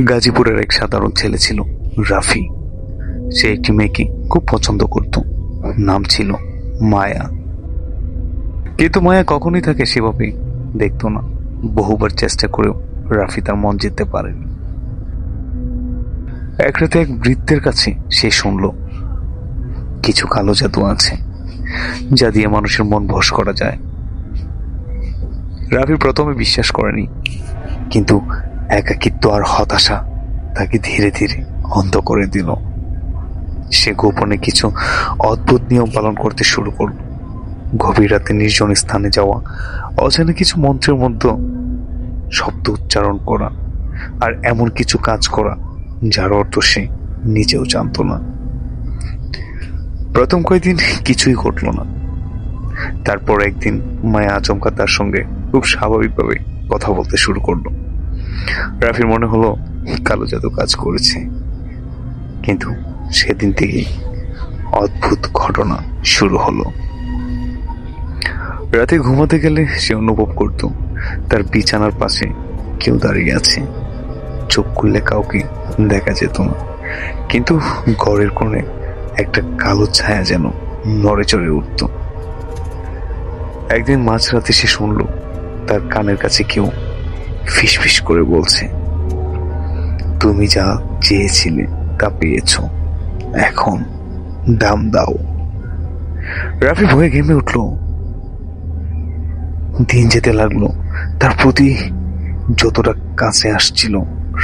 গাজীপুরের এক সাধারণ ছেলে ছিল রাফি। সে একটি মেয়েকে খুব পছন্দ করত। নাম ছিল মায়া। কিন্তু মায়া কখনোই তাকে সেভাবে দেখতো না। বহুবার চেষ্টা করেও রাফি তার মন জিততে পারেনি। এক রাতে এক বৃদ্ধের কাছে সে শুনল কিছু কালো জাদু আছে যা দিয়ে মানুষের মন বশ করা যায়। রাফি প্রথমে বিশ্বাস করেনি, কিন্তু একাকিত্ব আর হতাশা তাকে ধীরে ধীরে অন্ধ করে দিল। সে গোপনে কিছু অদ্ভুত নিয়ম পালন করতে শুরু করল। গভীর রাতে নির্জন স্থানে যাওয়া, অজানা কিছু মন্ত্রের মধ্যে শব্দ উচ্চারণ করা, আর এমন কিছু কাজ করা যার অর্থ সে নিজেও জানত না। প্রথম কয়েকদিন কিছুই ঘটল না। তারপর একদিন মায়া আচমকা তার সঙ্গে খুব স্বাভাবিকভাবে কথা বলতে শুরু করলো। রাফির মনে হলো কালো জাদু কাজ করেছে। কিন্তু সেদিন থেকেই অদ্ভুত ঘটনা শুরু হলো। রাতে ঘুমাতে গেলে সে অনুভব করত তার বিছানার পাশে কেউ দাঁড়িয়ে আছে। চোখ খুললে কাউকে দেখা যেত না, কিন্তু ঘরের কোণে একটা কালো ছায়া যেন নড়ে চড়ে উঠত। একদিন মাঝরাতে সে শুনল তার কানের কাছে কেউ ফিসফিস করে বলছে, তুমি যা চেয়েছিলে তা পেয়েছ, এখন দাম দাও। রাফি ভয়ে ঘেমে উঠল। দিন যেতে লাগলো। তার প্রতি যতটা কাছে আসছিল,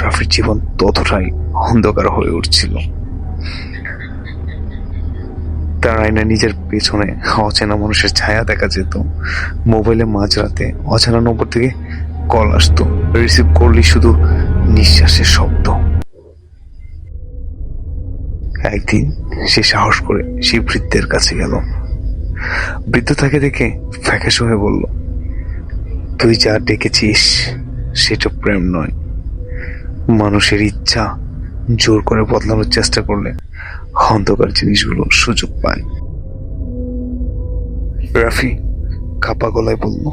রাফির জীবন ততটাই অন্ধকার হয়ে উঠছিল। তার আয়নায় নিজের পেছনে অচেনা মানুষের ছায়া দেখা যেত। মোবাইলে মাঝরাতে অচেনা নম্বর থেকে কল আসতো। রিসিভ করলি শুধু নিঃশ্বাসের শব্দ। একদিন সে সাহস করে সেই বৃদ্ধের কাছে গেল। বৃদ্ধ তাকে দেখে ফ্যাকাশে হয়ে বলল, তুই যা ডেকেছিস সেটা প্রেম নয়। মানুষের ইচ্ছা জোর করে বদলানোর চেষ্টা করলে অন্ধকার জিনিসগুলো সুযোগ পায়। রাফি কাপা গলায় বলল,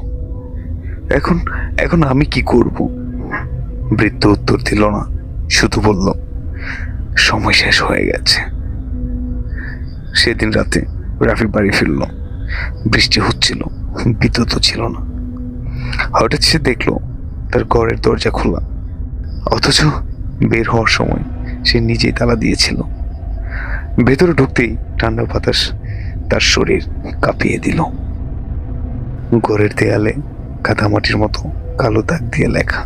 এখন এখন আমি কি করব? বৃদ্ধ উত্তর দিল না, শুধু বলল, সময় শেষ হয়ে গেছে। সেদিন রাতে রাফি বাড়ি ফিরল। বৃষ্টি হচ্ছিল, বিদ্যুৎ ছিল না। হঠাৎ সে দেখলো তার ঘরের দরজা খোলা, অথচ বের হওয়ার সময় সে নিজেই তালা দিয়েছিল। ভেতরে ঢুকতেই ঠান্ডা বাতাস তার শরীর কাঁপিয়ে দিল। ঘরের দেয়ালে কাদামাটির মতো কালো দাগ দিয়ে লেখা,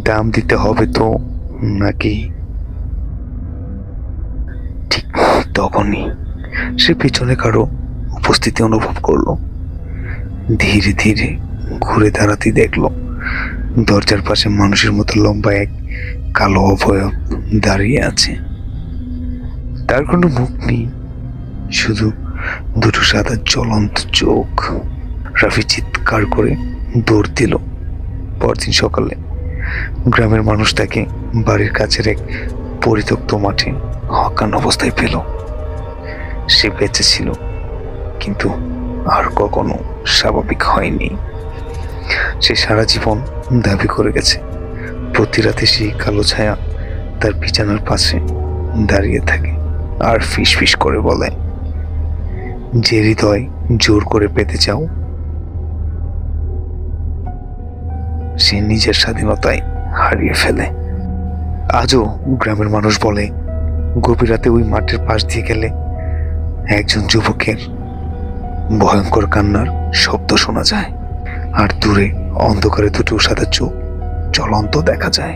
দাম দিতে হবে তো নাকি। ঠিক তখনই সে পিছনে কারো উপস্থিতি অনুভব করলো। ধীরে ধীরে ঘুরে দাঁড়াতে দেখলো দরজার পাশে মানুষের মতো লম্বা এক কালো অবয়ব দাঁড়িয়ে আছে। তার কোনো মুখ নেই, শুধু দুটো সাদা জ্বলন্ত চোখ। রাফি চিৎকার করে দৌড় দিল। পরদিন সকালে গ্রামের মানুষ তাকে বাড়ির কাছের এক পরিত্যক্ত মাঠে অজ্ঞান অবস্থায় পেল। সে বেঁচে ছিল, কিন্তু আর কখনো স্বাভাবিক হয়নি। সে সারা জীবন দাবি করে গেছে প্রতি রাতে সেই কালো ছায়া তার বিছানার পাশে দাঁড়িয়ে থাকে আর ফিস ফিস করে বলে, যে হৃদয় জোর করে পেতে চাও সে নিজের স্বাধীনতায় হারিয়ে ফেলে। আজও গ্রামের মানুষ বলে, গভীর রাতে ওই মাঠের পাশ দিয়ে গেলে একজন যুবকের ভয়ঙ্কর কান্নার শব্দ শোনা যায়, আর দূরে অন্ধকারে দুটো সাদা চোখ জ্বলন্ত দেখা যায়।